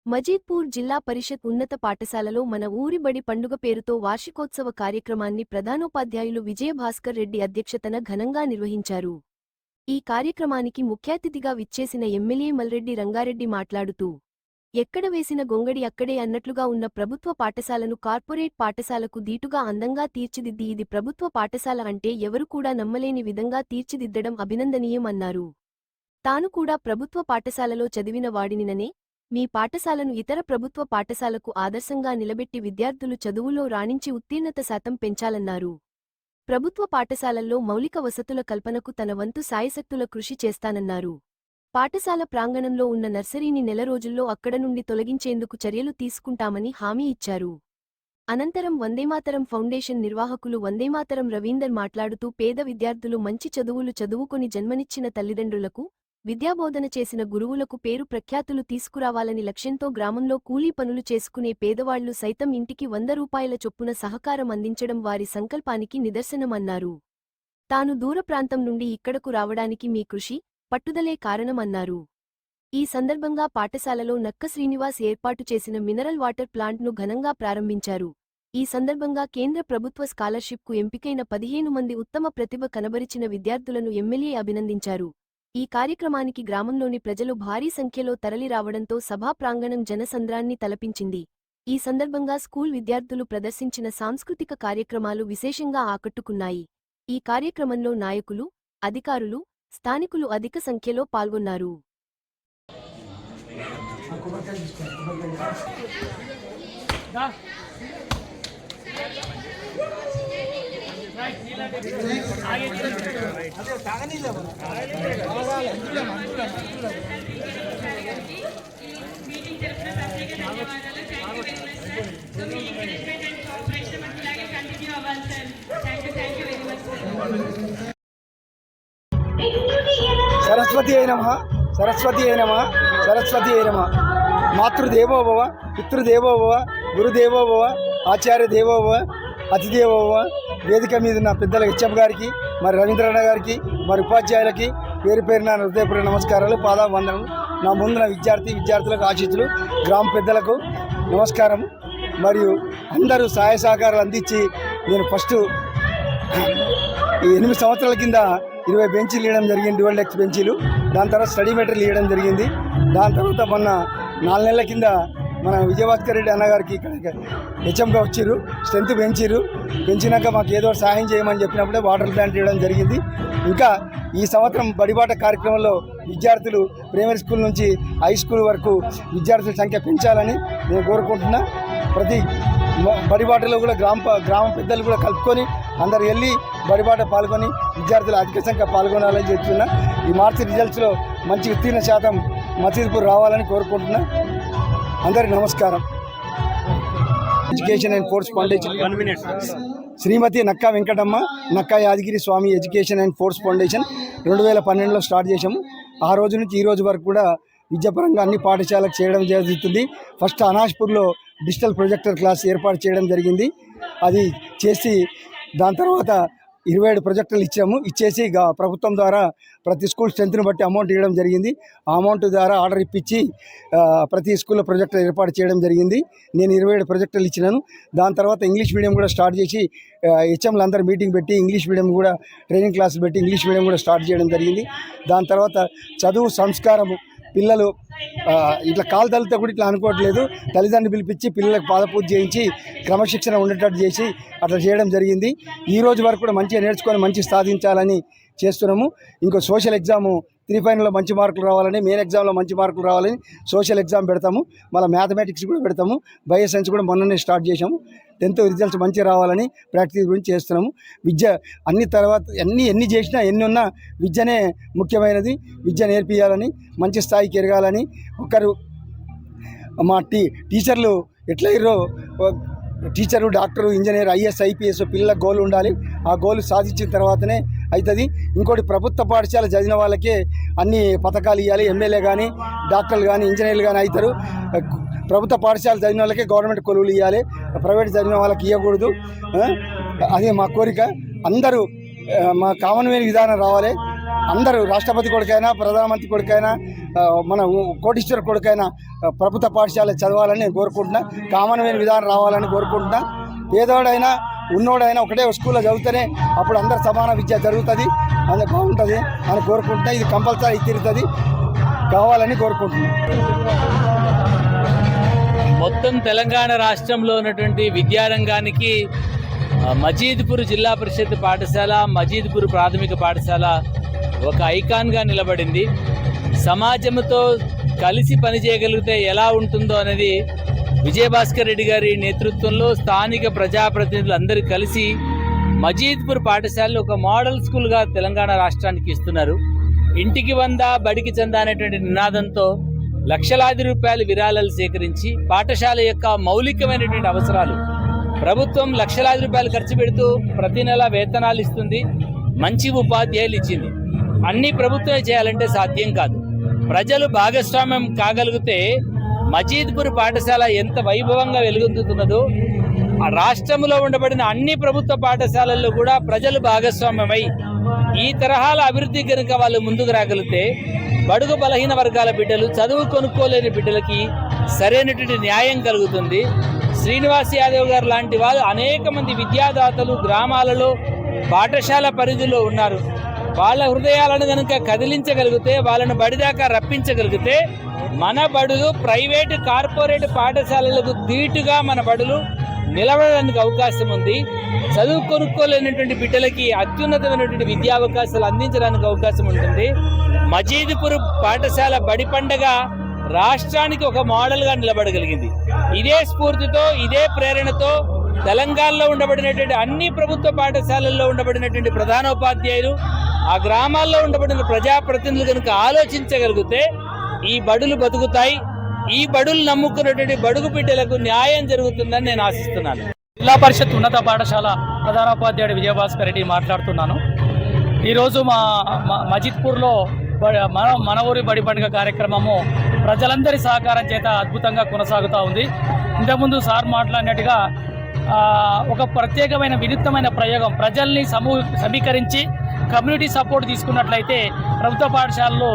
మజీద్పూర్ జిల్లా పరిషత్ ఉన్నత పాఠశాలలో మన ఊరి బడి పండుగ పేరుతో వార్షికోత్సవ కార్యక్రమాన్ని ప్రధానోపాధ్యాయులు విజయభాస్కర్ రెడ్డి అధ్యక్షతన ఘనంగా నిర్వహించారు. ఈ కార్యక్రమానికి ముఖ్యాతిథిగా విచ్చేసిన ఎమ్మెల్యే మల్రెడ్డి రంగారెడ్డి మాట్లాడుతూ, ఎక్కడ వేసిన గొంగడి అక్కడే అన్నట్లుగా ఉన్న ప్రభుత్వ పాఠశాలను కార్పొరేట్ పాఠశాలకు దీటుగా అందంగా తీర్చిదిద్ది ఇది ప్రభుత్వ పాఠశాల అంటే ఎవరు కూడా నమ్మలేని విధంగా తీర్చిదిద్దడం అభినందనీయం అన్నారు. తాను కూడా ప్రభుత్వ పాఠశాలలో చదివిన వాడినిననే మీ పాఠశాలను ఇతర ప్రభుత్వ పాఠశాలకు ఆదర్శంగా నిలబెట్టి విద్యార్థులు చదువులో రాణించి ఉత్తీర్ణత శాతం పెంచాలన్నారు. ప్రభుత్వ పాఠశాలల్లో మౌలిక వసతుల కల్పనకు తన వంతు సాయశక్తుల కృషి చేస్తానన్నారు. పాఠశాల ప్రాంగణంలో ఉన్న నర్సరీని నెల రోజుల్లో అక్కడ నుండి తొలగించేందుకు చర్యలు తీసుకుంటామని హామీ ఇచ్చారు. అనంతరం వందేమాతరం ఫౌండేషన్ నిర్వాహకులు వందేమాతరం రవీందర్ మాట్లాడుతూ పేద విద్యార్థులు మంచి చదువులు చదువుకొని జన్మనిచ్చిన తల్లిదండ్రులకు, విద్యాబోధన చేసిన గురువులకు పేరు ప్రఖ్యాతులు తీసుకురావాలని లక్ష్యంతో గ్రామంలో కూలీ పనులు చేసుకునే పేదవాళ్లు సైతం ఇంటికి 100 రూపాయల చొప్పున సహకారం అందించడం వారి సంకల్పానికి నిదర్శనమన్నారు. తాను దూర ప్రాంతం నుండి ఇక్కడకు రావడానికి మీ కృషి, పట్టుదలే కారణమన్నారు. ఈ సందర్భంగా పాఠశాలలో నక్క శ్రీనివాస్ ఏర్పాటు చేసిన మినరల్ వాటర్ ప్లాంట్ను ఘనంగా ప్రారంభించారు. ఈ సందర్భంగా కేంద్ర ప్రభుత్వ స్కాలర్షిప్కు ఎంపికైన 15 మంది ఉత్తమ ప్రతిభ కనబరిచిన విద్యార్థులను ఎమ్మెల్యే అభినందించారు. ఈ కార్యక్రమానికి గ్రామంలోని ప్రజలు భారీ సంఖ్యలో తరలిరావడంతో సభా ప్రాంగణం జనసంద్రాన్ని తలపించింది. ఈ సందర్భంగా స్కూల్ విద్యార్థులు ప్రదర్శించిన సాంస్కృతిక కార్యక్రమాలు విశేషంగా ఆకట్టుకున్నాయి. ఈ కార్యక్రమంలో నాయకులు, అధికారులు, స్థానికులు అధిక సంఖ్యలో పాల్గొన్నారు. సరస్వతి అయిన సరస్వతి అయిన సరస్వతి అయిన మాతృదేవో భవ, పితృదేవో భవ, గురుదేవో భవ, ఆచార్య దేవో భవ, అతిదేవో భవ. వేదిక మీద ఉన్న పెద్దల హెచ్ఎం గారికి, మరి రవీంద్రన్న గారికి, మరి ఉపాధ్యాయులకి పేరు పేరున హృదయపూర్వక నమస్కారాలు, పాదావందనలు. నా ముందున విద్యార్థులకు ఆశీస్సులు, గ్రామ పెద్దలకు నమస్కారం. మరియు అందరూ సహాయ సహకారాలు అందించి నేను ఫస్ట్ 8 సంవత్సరాల కింద 20 బెంచీలు ఇవ్వడం జరిగింది, డ్యువల్ డెస్క్ బెంచీలు. దాని తర్వాత స్టడీ మెటీరియల్ ఇవ్వడం జరిగింది. దాని తర్వాత మొన్న 4 నెలల కింద మన విజయభాస్కర్ రెడ్డి అన్నగారికి ఇక్కడ హెచ్ఎంగా వచ్చారు, స్ట్రెంత్ పెంచినాక మాకు ఏదో సహాయం చేయమని చెప్పినప్పుడే వాటర్ ప్లాంట్ ఇవ్వడం జరిగింది. ఇంకా ఈ సంవత్సరం బడిబాట కార్యక్రమంలో విద్యార్థులు ప్రైమరీ స్కూల్ నుంచి హై స్కూల్ వరకు విద్యార్థుల సంఖ్య పెంచాలని నేను కోరుకుంటున్నా. ప్రతి బడిబాటలో కూడా గ్రామ పెద్దలు కూడా కలుపుకొని అందరు వెళ్ళి బడిబాట పాల్గొని విద్యార్థులు అధిక సంఖ్య పాల్గొనాలని చెప్తున్నా. ఈ మార్చి రిజల్ట్స్లో మంచి ఉత్తీర్ణ శాతం మసీద్పూర్ రావాలని కోరుకుంటున్నా. అందరికి నమస్కారం. Education and sports foundation Srimati Nakka Venkatamma, Nakka Yadagiri Swamy education and sports foundation 2012లో స్టార్ట్ చేశాము. ఆ రోజు నుంచి ఈ రోజు వరకు కూడా విద్యాపరంగా అన్ని పాఠశాలకు చేయడం జరుగుతుంది. ఫస్ట్ అనాష్పూర్లో డిజిటల్ ప్రొజెక్టర్ క్లాస్ ఏర్పాటు చేయడం జరిగింది. అది చేసి దాని తర్వాత 27 ప్రొజెక్టర్లు ఇచ్చేసి ప్రభుత్వం ద్వారా ప్రతి స్కూల్ స్ట్రెంత్ని బట్టి అమౌంట్ ఇవ్వడం జరిగింది. ఆ అమౌంట్ ద్వారా ఆర్డర్ ఇప్పించి ప్రతి స్కూల్లో ప్రొజెక్టర్ ఏర్పాటు చేయడం జరిగింది. నేను 27 ప్రొజెక్టర్లు ఇచ్చినాను. దాని తర్వాత ఇంగ్లీష్ మీడియం కూడా స్టార్ట్ చేసి హెచ్ఎంలు అందరూ మీటింగ్ పెట్టి ఇంగ్లీష్ మీడియం కూడా ట్రైనింగ్ క్లాసులు పెట్టి ఇంగ్లీష్ మీడియం కూడా స్టార్ట్ చేయడం జరిగింది. దాని తర్వాత చదువు, సంస్కారము, పిల్లలు ఇట్లా కాలు తల్లితో కూడా ఇట్లా అనుకోవట్లేదు, తల్లిదండ్రులు పిలిపించి పిల్లలకు పాదపూజ చేయించి క్రమశిక్షణ ఉండేటట్టు చేసి అట్లా చేయడం జరిగింది. ఈ రోజు వరకు కూడా మంచిగా నేర్చుకొని మంచి సాధించాలని చేస్తున్నాము. ఇంకో సోషల్ ఎగ్జాము 3 ఫైనల్లో మంచి మార్కులు రావాలని, మెయిన్ ఎగ్జామ్లో మంచి మార్కులు రావాలని సోషల్ ఎగ్జామ్ పెడతాము. మళ్ళీ మ్యాథమెటిక్స్ కూడా పెడతాము. బయో సైన్స్ కూడా మొన్ననే స్టార్ట్ చేసాము. 10th రిజల్ట్స్ మంచిగా రావాలని ప్రాక్టీస్ గురించి చేస్తున్నాము. విద్య అన్ని తర్వాత ఎన్ని చేసినా ఎన్ని ఉన్నా విద్యనే ముఖ్యమైనది. విద్య నేర్పియాలని, మంచి స్థాయికి ఎదగాలని. ఒకరు మా టీచర్లు ఎట్లయిరో teacher, doctor, engineer, IAS, IPS పిల్లల గోల్ ఉండాలి. ఆ గోల్ సాధించిన తర్వాతనే అవుతుంది. ఇంకోటి ప్రభుత్వ పాఠశాల చదివిన వాళ్ళకే అన్ని పథకాలు ఇవ్వాలి. ఎమ్మెల్యే కానీ, డాక్టర్లు కానీ, ఇంజనీర్లు కానీ అవుతారు. ప్రభుత్వ పాఠశాల చదివిన వాళ్ళకే గవర్నమెంట్ కొలువులు ఇవ్వాలి, ప్రైవేట్ చదివిన వాళ్ళకి ఇవ్వకూడదు. అదే మా కోరిక. అందరూ మా కామన్వెల్త్ విధానం రావాలి. అందరూ రాష్ట్రపతి కొడుకైనా ప్రధానమంత్రి కొడుకైనా మన కోటీశ్వర కొడుకైనా ప్రభుత్వ పాఠశాల చదవాలని నేను కోరుకుంటున్నా. కామన్వెల్త్ విధానం రావాలని కోరుకుంటున్నా. పేదవాడైనా ఉన్నోడైనా ఒకటే స్కూల్లో చదివితేనే అప్పుడు అందరు సమాన విద్య జరుగుతుంది, అది బాగుంటుంది అని కోరుకుంటున్నా. ఇది కంపల్సరీ తిరుగుతుంది కావాలని కోరుకుంటున్నాను. మొత్తం తెలంగాణ రాష్ట్రంలో ఉన్నటువంటి విద్యారంగానికి మజీద్పూర్ జిల్లా పరిషత్ పాఠశాల, మజీద్పూర్ ప్రాథమిక పాఠశాల ఒక ఐకాన్గా నిలబడింది. సమాజంతో కలిసి పనిచేయగలిగితే ఎలా ఉంటుందో అనేది విజయభాస్కర్ రెడ్డి గారి నేతృత్వంలో స్థానిక ప్రజాప్రతినిధులు అందరూ కలిసి మజీద్పూర్ పాఠశాలలో ఒక మోడల్ స్కూల్గా తెలంగాణ రాష్ట్రానికి ఇస్తున్నారు. ఇంటికి 100 బడికి చందా అనేటువంటి నినాదంతో లక్షలాది రూపాయల విరాళాలు సేకరించి పాఠశాల యొక్క మౌలికమైనటువంటి అవసరాలు, ప్రభుత్వం లక్షలాది రూపాయలు ఖర్చు పెడుతూ ప్రతి నెల వేతనాలు ఇస్తుంది, మంచి ఉపాధ్యాయులు ఇచ్చింది. అన్ని ప్రభుత్వమే చేయాలంటే సాధ్యం కాదు. ప్రజలు భాగస్వామ్యం కాగలిగితే మజీద్పూర్ పాఠశాల ఎంత వైభవంగా వెలుగొందుతున్నదో ఆ రాష్ట్రంలో ఉండబడిన అన్ని ప్రభుత్వ పాఠశాలల్లో కూడా ప్రజలు భాగస్వామ్యమై ఈ తరహాల అభివృద్ధి కనుక వాళ్ళు ముందుకు రాగలిగితే బడుగు బలహీన వర్గాల బిడ్డలు, చదువు కొనుక్కోలేని బిడ్డలకి సరైనటువంటి న్యాయం కలుగుతుంది. శ్రీనివాస్ యాదవ్ గారు లాంటి వాళ్ళు అనేక మంది విద్యాదాతలు గ్రామాలలో పాఠశాల పరిధిలో ఉన్నారు. వాళ్ళ హృదయాలను కనుక కదిలించగలిగితే, వాళ్ళను బడిదాకా రప్పించగలిగితే మన బడులు ప్రైవేటు కార్పొరేట్ పాఠశాలలకు ధీటుగా మన బడులు నిలబడడానికి అవకాశం ఉంది. చదువు కొనుక్కోలేనటువంటి బిడ్డలకి అత్యున్నతమైనటువంటి విద్యా అవకాశాలు అందించడానికి అవకాశం ఉంటుంది. మజీద్పూర్ పాఠశాల బడి పండగ రాష్ట్రానికి ఒక మోడల్గా నిలబడగలిగింది. ఇదే స్ఫూర్తితో, ఇదే ప్రేరణతో తెలంగాణలో ఉండబడినటువంటి అన్ని ప్రభుత్వ పాఠశాలల్లో ఉండబడినటువంటి ప్రధానోపాధ్యాయులు, ఆ గ్రామాల్లో ఉండబడిన ప్రజాప్రతినిధులు కనుక ఆలోచించగలిగితే ఈ బడులు బతుకుతాయి. ఈ బడులు నమ్ముకున్నటువంటి బడుగు బిడ్డలకు న్యాయం జరుగుతుందని నేను ఆశిస్తున్నాను. జిల్లా పరిషత్ ఉన్నత పాఠశాల ప్రధానోపాధ్యాయుడు విజయభాస్కర్ రెడ్డి మాట్లాడుతున్నాను. ఈరోజు మా మజీద్పూర్లో మన ఊరి బడి పండుగ కార్యక్రమము ప్రజలందరి సహకారం చేత అద్భుతంగా కొనసాగుతూ ఉంది. ఇంతకుముందు సార్ మాట్లాడినట్టుగా ఒక ప్రత్యేకమైన వినూత్నమైన ప్రయోగం, ప్రజల్ని సమీకరించి కమ్యూనిటీ సపోర్ట్ తీసుకున్నట్లయితే ప్రభుత్వ పాఠశాలలు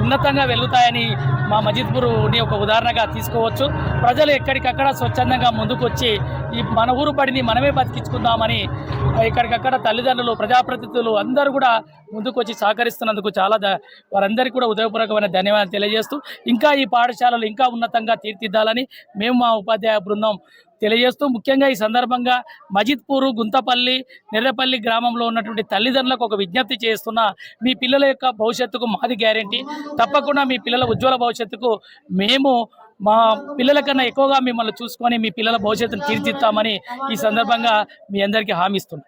ఉన్నతంగా వెళ్తాయని మా మజీద్పూర్ని ఒక ఉదాహరణగా తీసుకోవచ్చు. ప్రజలు ఎక్కడికక్కడ స్వచ్ఛందంగా ముందుకు వచ్చి ఈ మన ఊరు బడిని మనమే బతికించుకుందామని ఇక్కడికక్కడ తల్లిదండ్రులు, ప్రజాప్రతినిధులు అందరూ కూడా ముందుకు వచ్చి సహకరిస్తున్నందుకు వారందరికీ కూడా ఉదయపూర్వకమైన ధన్యవాదాలు తెలియజేస్తూ ఇంకా ఈ పాఠశాలలు ఇంకా ఉన్నతంగా తీర్చిదిద్దాలని మేము మా ఉపాధ్యాయ బృందం తెలియజేస్తూ, ముఖ్యంగా ఈ సందర్భంగా మజీద్పూర్, గుంతపల్లి, నెర్రపల్లి గ్రామంలో ఉన్నటువంటి తల్లిదండ్రులకు ఒక విజ్ఞప్తి చేస్తున్నా, మీ పిల్లల యొక్క భవిష్యత్తుకు మాది గ్యారెంటీ. తప్పకుండా మీ పిల్లల ఉజ్వల భవిష్యత్తుకు మేము మా పిల్లల కన్నా ఎక్కువగా మిమ్మల్ని చూసుకొని మీ పిల్లల భవిష్యత్తును తీర్చిదిద్దామని ఈ సందర్భంగా మీ అందరికీ హామీ ఇస్తున్నాం.